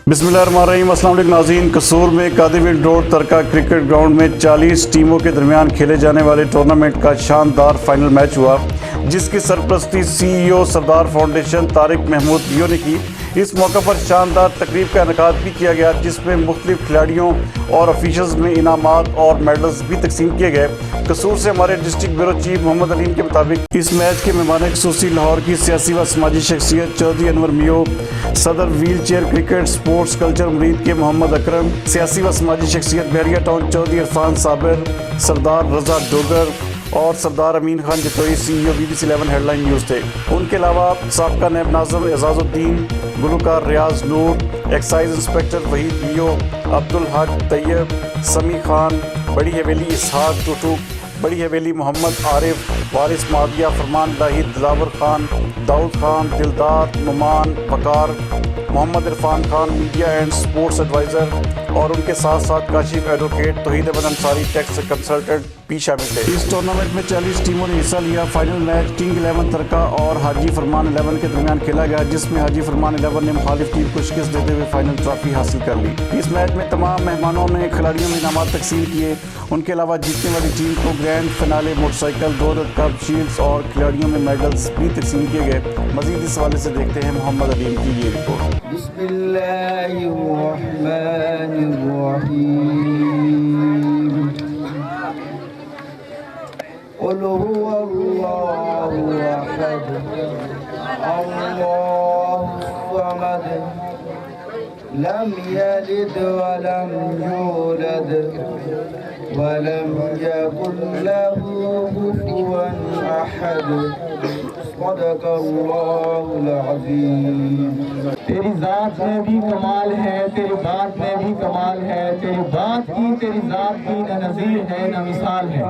बिस्मिल्लाहिर्रहमानिर्रहीम। अस्सलाम वालेकुम नाज़रीन। कसूर में कादिविल रोड तरका क्रिकेट ग्राउंड में 40 टीमों के दरमियान खेले जाने वाले टूर्नामेंट का शानदार फाइनल मैच हुआ, जिसकी सरपरस्ती CEO सरदार फाउंडेशन तारिक महमूद लियो ने की। इस मौका पर शानदार तकरीब का इनेकाद भी किया गया, जिसमें मुख्तलिफ खिलाड़ियों और ऑफिशल्स में इनामात और मेडल्स भी तकसीम किए गए। कसूर से हमारे district bureau chief Mohammad Aleem के मुताबिक इस मैच के मेहमान खुसूसी लाहौर की सियासी व समाजी शख्सियत चौधरी अनवर मियो, सदर wheel chair cricket sports culture Muridke Mohammad Akram, सियासी व समाजी शख्सियत बहरिया टाउन चौधरी इरफान साबिर, सरदार रजा डोगर और Sardar Amin Khan Jatoi CEO BBC 11 headline news थे। उनके अलावा साबका नैब नाज़िम एजाजुद्दीन, गुलकार रियाज नूर, एक्साइज इंस्पेक्टर वहीद मियो, अब्दुल हक तैयब, समी खान, बड़ी हवेली इसहाक टूटू, बड़ी हवेली मोहम्मद आरिफ, वारिस माविया, फरमान लाही, Dilawar Khan, Daud Khan, Dildar, Noman, Waqar, Mohammad Irfan Khan, media and sports adviser और उनके साथ साथ काशिफ एडवोकेट, तौहीद अहमद अंसारी टैक्स कंसल्टेंट भी शामिल थे। इस टूर्नामेंट में 40 टीमों ने हिस्सा लिया। फाइनल मैच किंग 11 तरका और हाजी फरमान 11 के दरमियान खेला गया, जिसमें हाजी फरमान 11 ने मुखालिफ टीम को शिकस्त देते हुए फाइनल ट्रॉफी हासिल कर ली। इस मैच में तमाम मेहमानों ने खिलाड़ियों में इनामात तकसीम किए। उनके अलावा जीतने वाली टीम को grand finale, motorcycle, gold cup, shields और खिलाड़ियों में मेडल्स भी तकसीम किए गए। मजीद इस हवाले से देखते हैं मोहम्मद अलीम की ये रिपोर्ट। क़ुल हुवल्लाहु अहद, अल्लाहु समद, लम यलिद वलम यूलद वलम यकुल लहू कुफुवन अहद। सदक़ल्लाहुल अज़ीम। तेरी ज़ात में भी कमाल है, तेरी बात में भी कमाल है, तेरी बात की तेरी ज़ात की न नज़ीर है न मिसाल है।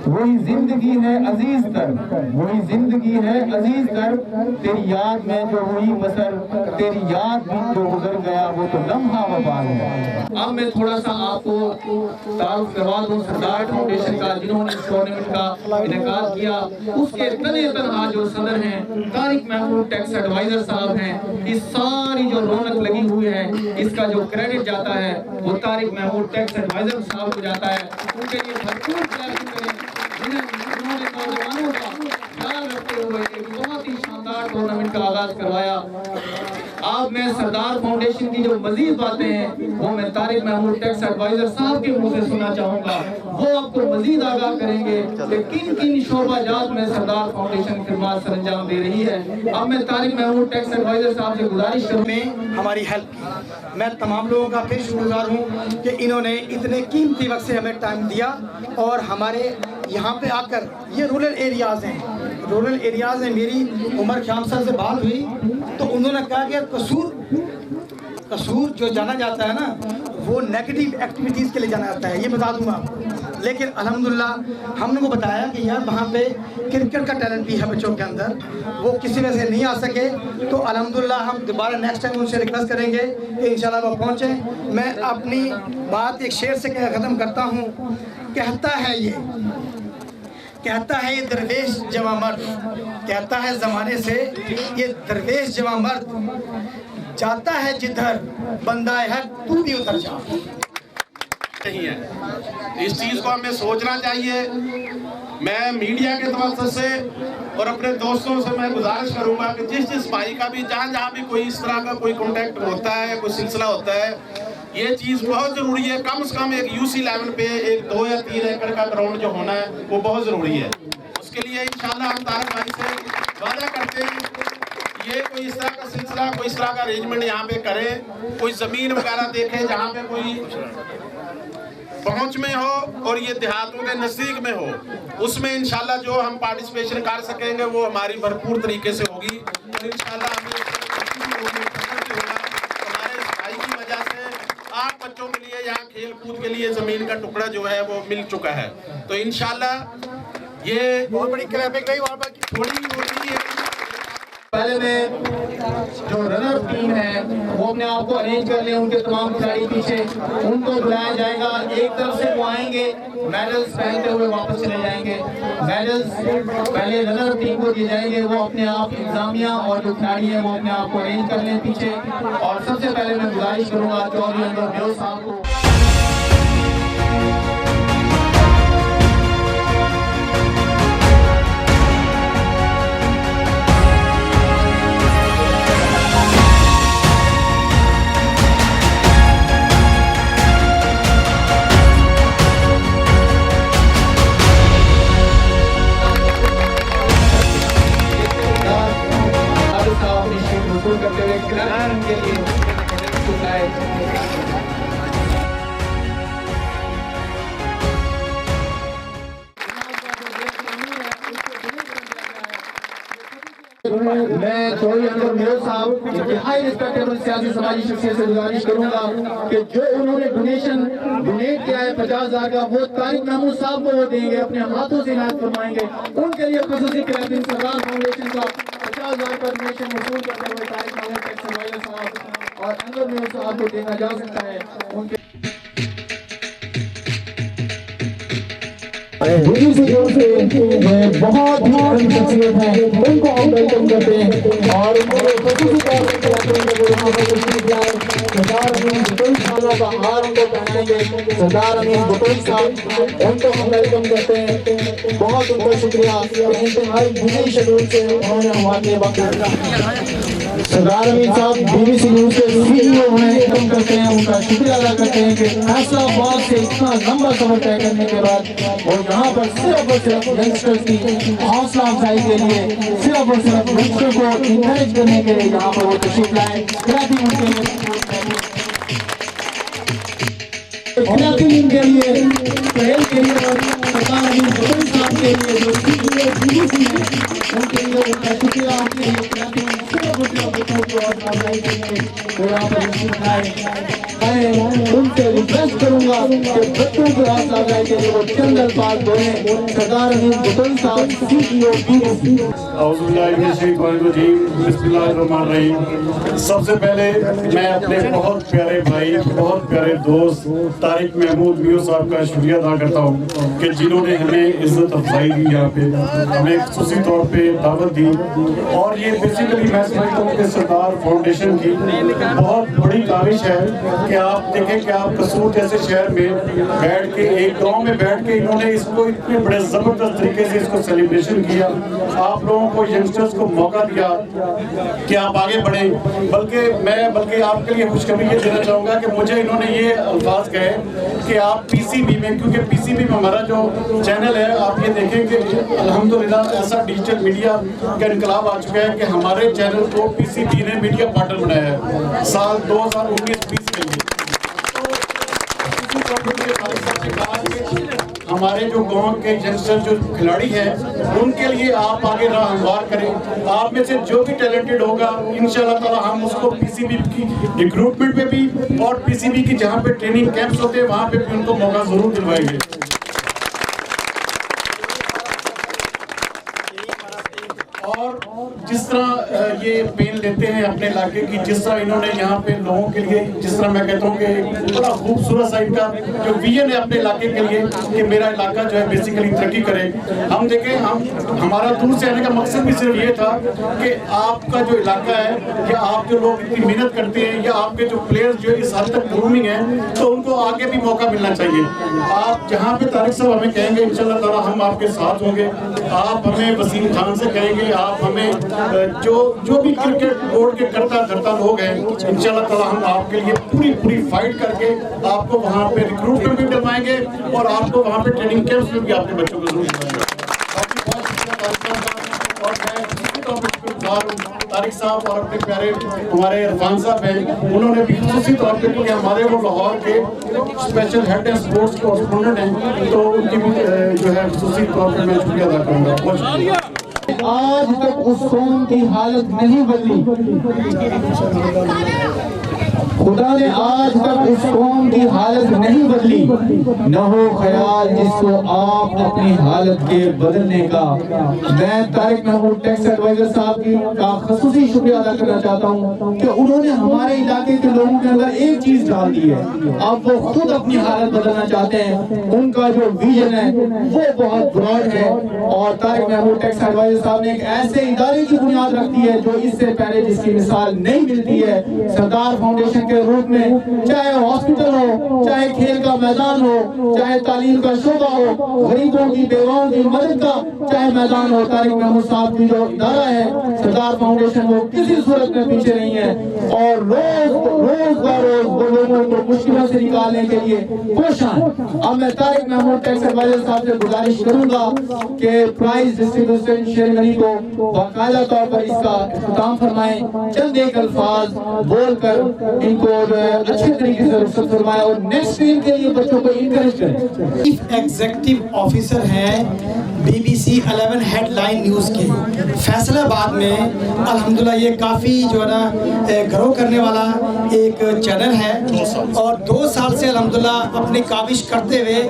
वही जिंदगी है अजीज तर, वही जिंदगी है अजीज तर, तेरी याद में जो हुई बसर, तेरी याद भी जो गुजर गया वो तो लम्हा वबाल है। अब मैं थोड़ा सा आपको तारुफ करवा दूं सरदार फाउंडेशन का, जिन्होंने इस टूर्नामेंट का इनेकाद किया। उसके तने तनहा जो सदर हैं तारिक महमूद टैक्स एडवाइजर साहब हैं। इस सारी जो रौनक लगी हुई है, इसका जो क्रेडिट जाता है वो तारिक महमूद टैक्स एडवाइजर साहब को जाता है। उनके लिए भरपूर तारीफ करें, उन्होंने नौजवानों का ख्याल रखते हुए एक बहुत ही शानदार टूर्नामेंट का आगाज करवाया। अब मैं सरदार फाउंडेशन की जो मजीद बातें हैं वो मैं तारिक महमूद टैक्स एडवाइजर साहब के मुंह से सुनना चाहूँगा। वो आपको मजीद आगाह करेंगे कि किन किन शोबाजात में सरदार फाउंडेशन खिदमत सर अंजाम दे रही है। अब मैं तारिक महमूद टैक्स एडवाइजर साहब से गुजारिश करूँ में हमारी हेल्प की। मैं तमाम लोगों का फिर शुक्रगुजार हूँ कि इन्होंने इतने कीमती वक्त से हमें टाइम दिया और हमारे यहाँ पे आकर, ये रूरल एरियाज़ हैं, रूरल एरियाज़ में मेरी उमर ख्याम सर से बात हुई तो उन्होंने कहा कि कसूर जो जाना जाता है ना वो नेगेटिव एक्टिविटीज़ के लिए जाना जाता है, ये बता दूंगा। लेकिन अल्हम्दुलिल्लाह हमने को बताया कि यार वहाँ पे क्रिकेट का टैलेंट भी है बच्चों के अंदर, वो किसी में से नहीं आ सके तो अल्हम्दुलिल्लाह हम दोबारा नेक्स्ट टाइम उनसे रिक्वेस्ट करेंगे कि इंशाल्लाह वो पहुँचें। मैं अपनी बात एक शेर से ख़त्म करता हूँ। कहता है ये दरवेश जवां मर्द, कहता है ज़माने से ये दरवेश जवां मर्द, जाता है जिधर बंदा है तू भी उधर जा। नहीं है, इस चीज़ को हमें सोचना चाहिए। मैं मीडिया के तरफ से और अपने दोस्तों से मैं गुजारिश करूंगा कि जिस भाई का भी जहाँ भी कोई इस तरह का कोई कॉन्टेक्ट होता है, कोई सिलसिला होता है, ये चीज़ बहुत ज़रूरी है। कम से कम एक UC लेवल पे एक 2 या 3 एकड़ का ग्राउंड जो होना है वो बहुत ज़रूरी है। उसके लिए इंशाल्लाह हम तारिक भाई से वादा करते हैं ये कोई इस तरह का सिलसिला, कोई इस तरह का अरेंजमेंट यहाँ पे करे, कोई ज़मीन वगैरह देखे जहाँ पे कोई पहुँच में हो और ये देहातों के नज़दीक में हो, उसमें इंशाल्लाह जो हम पार्टिसिपेशन कर सकेंगे वो हमारी भरपूर तरीके से होगी। और इंशाल्लाह हमें हमारे इस भाई की वजह से 8 बच्चों के लिए यहाँ खेल कूद के लिए ज़मीन का टुकड़ा जो है वो मिल चुका है। तो इंशाल्लाह ये बहुत बड़ी क्लैपिंग गई वहाँ पर थोड़ी होती है। पहले में जो रनर टीम है वो अपने आप को अरेंज कर लें, उनके तमाम खिलाड़ी पीछे, उनको बुलाया जाएगा। एक तरफ से वो आएंगे, मेडल्स पहनते हुए वापस चले जाएंगे। मेडल्स पहले रनर टीम को दिए जाएंगे, वो अपने आप इंतजामिया और जो खिलाड़ी है वो अपने आप को अरेंज कर लें पीछे। और सबसे पहले मैं गुजारिश करूंगा चौधरी अनवर म्योज साहब को। करते हुए खिलाड़ी के लिए मैं चौधरी अनवर म्योज साहब इंतहाई रिस्पेक्टेबल सियासी समाजी शख्सियत से गुजारिश करूंगा कि जो उन्होंने डोनेट किया है 50,000 का, वो तारिक महमूद साहब को वो देंगे, अपने हाथों से इनायत फरमाएंगे। उनके लिए खुसूसी क्लबिंग सरदार फाउंडेशन का 50,000 का डोनेशन वसूल करते हुए तारिक महमूद टैक्स एडवाइजर साहब और अनवर म्योज साहब को देना जा सकता है। उनके बहुत ही शख्सियत है, उनको हम वेलकम करते हैं और सरदार अमीन बुटोई साहब, उनको हम वेलकम करते हैं। बहुत उनका शुक्रिया, इंतहाई बिजी शेड्यूल से उन्होंने हमारे वक्त सरदार अमीन साहब BBC न्यूज़ के CEO हैं, वेलकम करते हैं, उनका शुक्रिया अदा करते हैं कि फैसलाबाद से इतना लंबा सफर तय करने के बाद वो यहाँ पर सिर्फ और सिर्फ यंगस्टर्स की हौसला अफजाई के लिए, सिर्फ और सिर्फ यंगस्टर को इंकरेज करने के लिए यहाँ पर वो तशरीफ लाए। खिलाड़ी के लिए पहल के लिए सरदार अमीन बुटोई साहब के लिए जो BBC है उनके लिए उनका शुक्रिया, उनके लिए उनसे रिक्वेस्ट करूंगा कि बच्चों को हौसला अफजाई के लिए वो चंद अल्फाज बोले। सरदार अमीन बुटोई साहब CEO BBC। सबसे पहले मैं अपने बहुत प्यारे भाई, बहुत प्यारे दोस्त तारिक महमूद म्योज साहब का शुक्रिया अदा करता हूँ कि जिन्होंने हमें इज्जत अफजाई दी, यहाँ पे हमें खुसूसी तौर पे दावत दी। और ये बेसिकली मैं समझता हूँ कि सरदार फाउंडेशन की बहुत बड़ी काविश है कि आप देखें कि आप कसूर जैसे शहर में बैठ के, एक गांव में बैठ के इन्होंने इसको इतने बड़े ज़बरदस्त तरीके से इसको सेलिब्रेशन किया। आप लोगों को, यंगस्टर्स को मौका दिया कि आप आगे बढ़ें। बल्कि आपके लिए खुशखबरी ये देना चाहूँगा कि मुझे इन्होंने ये अल्फाज कहे कि आप PCB में, क्योंकि PCB में हमारा जो चैनल है, आप ये देखें कि अल्हम्दुलिल्लाह ऐसा डिजिटल मीडिया का इनकलाब आ चुका है कि हमारे चैनल को PCB ने मीडिया पार्टनर बनाया है साल 2019-20 के लिए। हमारे जो गांव के यंगस्टर जो खिलाड़ी हैं उनके लिए आप आगे राह हमवार करें। आप में से जो भी टैलेंटेड होगा इंशाल्लाह ताला हम उसको PCB की रिक्रूटमेंट पे भी और PCB की जहाँ पे ट्रेनिंग कैंप्स होते हैं वहाँ पे भी उनको मौका जरूर दिलवाएंगे। और जिस तरह ये पेन लेते हैं अपने इलाके की, जिस तरह इन्होंने यहाँ पे लोगों के लिए, जिस तरह मैं कहता हूँ कि बड़ा खूबसूरत सा इनका जो विजन है अपने इलाके के लिए कि मेरा इलाका जो है बेसिकली तरक्की करे। हम देखें, हमारा दूर से आने का मकसद भी सिर्फ ये था कि आपका जो इलाका है या आप जो लोग इतनी मेहनत करते हैं या आपके जो प्लेयर्स जो इस हद तक ग्रूमिंग है तो उनको आगे भी मौका मिलना चाहिए। आप जहाँ पे तारिक साहब हमें कहेंगे इंशाल्लाह ताला हम आपके साथ होंगे। आप हमें वसीम खान से कहेंगे, आप हमें जो भी क्रिकेट बोर्ड के करता धरता लोग हैं इंशाल्लाह ताला हम आपके लिए पूरी फाइट करके आपको वहाँ पे रिक्रूटमेंट भी करवाएंगे और आपको वहाँ पे ट्रेनिंग कैंप्स में भी आपके बच्चों को जरूर करवाएंगे। और मैं इसी टॉपिक पे तारिक साहब और अपने प्यारे हमारे इरफान साहब हैं, उन्होंने भी उसी तौर पे, क्योंकि हमारे वो लाहौर के स्पेशल हेड एंड स्पोर्ट्स के कॉरेस्पोंडेंट हैं, तो उनकी भी जो है उसी तौर पे मैं शुक्रिया अदा करूँगा। बहुत शुक्रिया। आज तक उस कौम की हालत नहीं बदली। खुदा ने आज तक उस कौम की हालत नहीं बदली, न हो ख्याल जिसको आप अपनी हालत के बदलने का। मैं तारिक महमूद टैक्स एडवाइजर साहब का ख़ुसूसी शुक्रिया अदा करना चाहता हूँ कि उन्होंने हमारे इलाके के लोगों के अंदर एक चीज डाल दी है, अब वो खुद अपनी हालत बदलना चाहते हैं। उनका जो विजन है वो बहुत ब्रॉड है और तारिक महमूद टैक्स एडवाइजर साहब ने एक ऐसे इदारे की बुनियाद रख दी है जो इससे पहले जिसकी मिसाल नहीं मिलती है। सरदार फाउंडेशन के रूप में चाहे हॉस्पिटल हो, चाहे खेल का मैदान हो, चाहे तालीम का शोबा हो, गरीबों की बेवाओं की मदद का चाहे मैदान हो, तारिक महमूद साहब की जो इदारा है सरदार फाउंडेशन वो किसी सूरत में पीछे नहीं है और रोज वो लोगों को मुश्किलों से निकालने के लिए कोशिश है। अब मैं तारिक महमूद टैक्स एडवाइजर साहब से गुजारिश करूंगा कि प्राइज डिस्ट्रीब्यूशन सेरेमनी को बाकायदा तौर पर इसका इख्तिताम फरमाएं, चंद एक अल्फाज बोलकर इनको अच्छे तरीके से रुखसत फरमाएं और नेक्स्ट टीम के लिए बच्चों को इनकरेज करें। चीफ एग्जीक्यूटिव ऑफिसर हैं BBC 11 हेडलाइन न्यूज़ के फैसलाबाद में। अल्हम्दुलिल्लाह ये काफ़ी जो है ना ग्रो करने वाला एक चैनल है और 2 साल से अल्हम्दुलिल्लाह अपनी काविश करते हुए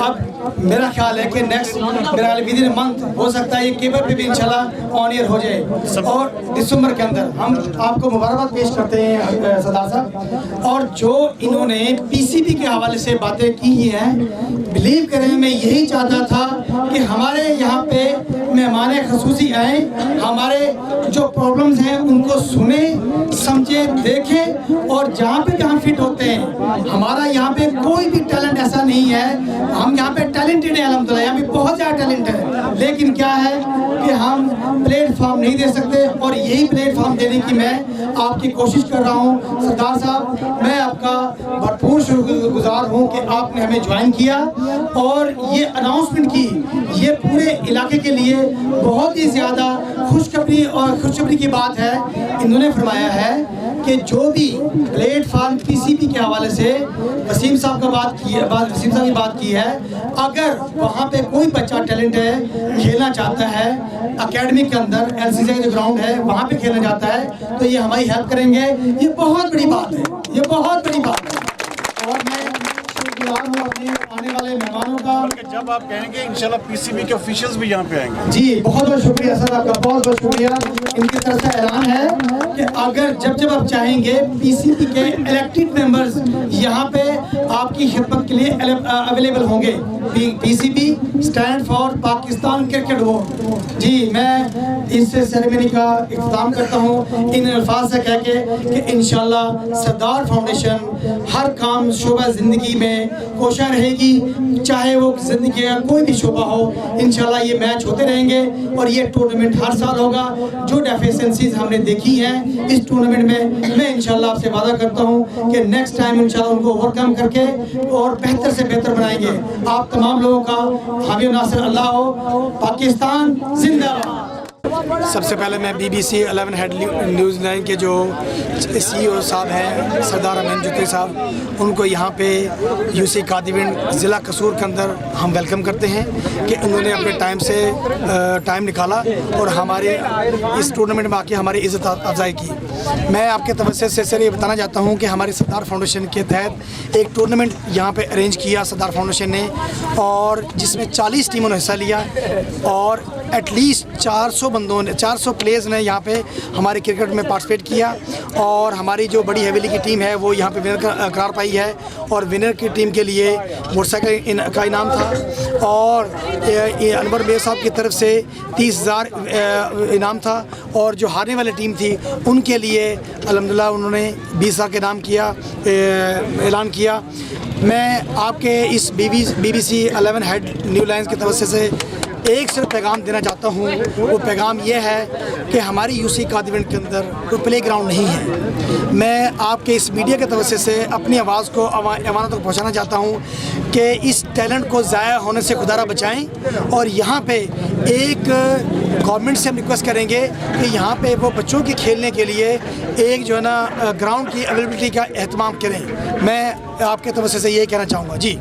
अब मेरा ख्याल है कि नेक्स्ट मेरा विद इन मंथ हो सकता है ये केबल पे भी इंशाल्लाह ऑन एयर हो जाए और दिसंबर के अंदर हम आपको मुबारकबाद पेश करते हैं सरदार साहब। और जो इन्होंने PCB के हवाले से बातें की हैं, बिलीव करें मैं यही चाहता था कि हमारे यहाँ पे मेहमान खसूसी आए, हमारे जो प्रॉब्लम्स हैं उनको सुने, समझे, देखें और जहाँ पे हम फिट होते हैं। हमारा यहाँ पे कोई भी टैलेंट ऐसा नहीं है, हम यहाँ पे टैलेंटेड है अल्हम्दुलिल्लाह, यहाँ पे बहुत ज़्यादा टैलेंट है, लेकिन क्या है कि हम प्लेटफॉर्म नहीं दे सकते और यही प्लेटफॉर्म देने की मैं आपकी कोशिश कर रहा हूँ। सरदार साहब मैं आपका भरपूर शुक्रगुजार हूँ कि आपने हमें ज्वाइन किया और ये अनाउंसमेंट की, ये पूरे इलाके के लिए बहुत ही ज़्यादा खुशखबरी की बात है। इन्होंने फरमाया है कि जो भी प्लेटफॉर्म PCB के हवाले से वसीम साहब की बात की है, अगर वहाँ पे कोई बच्चा टैलेंट है, खेलना चाहता है, एकेडमी के अंदर LCC का जो ग्राउंड है वहाँ पे खेलना चाहता है तो ये हमारी हेल्प करेंगे। ये बहुत बड़ी बात है, ये बहुत बड़ी बात है और मैं शुक्रगुजार हूँ अपने आने वाले मेहमानों का। जब आप कहेंगे इंशाल्लाह PCB के ऑफिशियल्स भी यहाँ पे आएंगे। जी बहुत बहुत शुक्रिया सर आपका, बहुत बहुत शुक्रिया। इनकी तरफ से ऐलान है कि अगर जब आप चाहेंगे PCB के इलेक्टेड मेंबर्स यहाँ पे आपकी खिदमत के लिए अवेलेबल होंगे। PCB stand for Pakistan cricket board. जी मैं इस सेरेमनी का इख्तिताम करता हूँ इन अल्फाज से कह के कि इंशाल्लाह सरदार फाउंडेशन हर काम शोबा ज़िंदगी में कोशिश रहेगी, चाहे वो ज़िंदगी का कोई भी शोबा हो। इंशाल्लाह ये मैच होते रहेंगे और ये टूर्नामेंट हर साल होगा। जो डेफिशिएंसीज हमने देखी हैं इस टूर्नामेंट में, मैं इंशाल्लाह आपसे वादा करता हूँ कि नेक्स्ट टाइम इंशाल्लाह उनको ओवरकम करके और बेहतर से बेहतर बनाएंगे। आप तमाम लोगों का हामी नासिर अल्लाह हो। पाकिस्तान जिंदाबाद। सबसे पहले मैं BBC 11 हेड न्यूज़ 9 के जो CEO साहब हैं सरदार अमीन जुत्री साहब, उनको यहाँ पे UC कादिविंड ज़िला कसूर के अंदर हम वेलकम करते हैं कि उन्होंने अपने टाइम निकाला और हमारे इस टूर्नामेंट में आके हमारी इज़्ज़त अफजाई की। मैं आपके तवज्जो से सर ये बताना चाहता हूँ कि हमारे सरदार फाउंडेशन के तहत एक टूर्नामेंट यहाँ पे अरेंज किया सरदार फाउंडेशन ने और जिसमें 40 टीमों ने हिस्सा लिया और एटलीस्ट 400 प्लेयर्स ने यहाँ पे हमारे क्रिकेट में पार्टिसिपेट किया और हमारी जो बड़ी हवेली की टीम है वो यहाँ पे विनर करार पाई है और विनर की टीम के लिए मोटरसाइकिल का इनाम था और अनवर बेग साहब की तरफ से 30,000 इनाम था और जो हारने वाली टीम थी उनके लिए अल्हम्दुलिल्लाह उन्होंने 20,000 का इनाम किया ऐलान किया। मैं आपके इस BBC 11 हेड न्यू लाइन्स की तरफ से एक सिर्फ पैगाम देना चाहता हूँ, वो पैगाम ये है कि हमारी UC कादिविंड के अंदर कोई प्ले ग्राउंड नहीं है। मैं आपके इस मीडिया के तवज्जो से अपनी आवाज़ को अवाना तक पहुँचाना चाहता हूँ कि इस टैलेंट को ज़ाया होने से खुदारा बचाएं और यहाँ पे एक गवर्नमेंट से हम रिक्वेस्ट करेंगे कि यहाँ पे वो बच्चों के खेलने के लिए एक जो है ना ग्राउंड की अवेलेबिलिटी का एहतमाम करें। मैं आपके तवज्जो से यही कहना चाहूँगा। जी।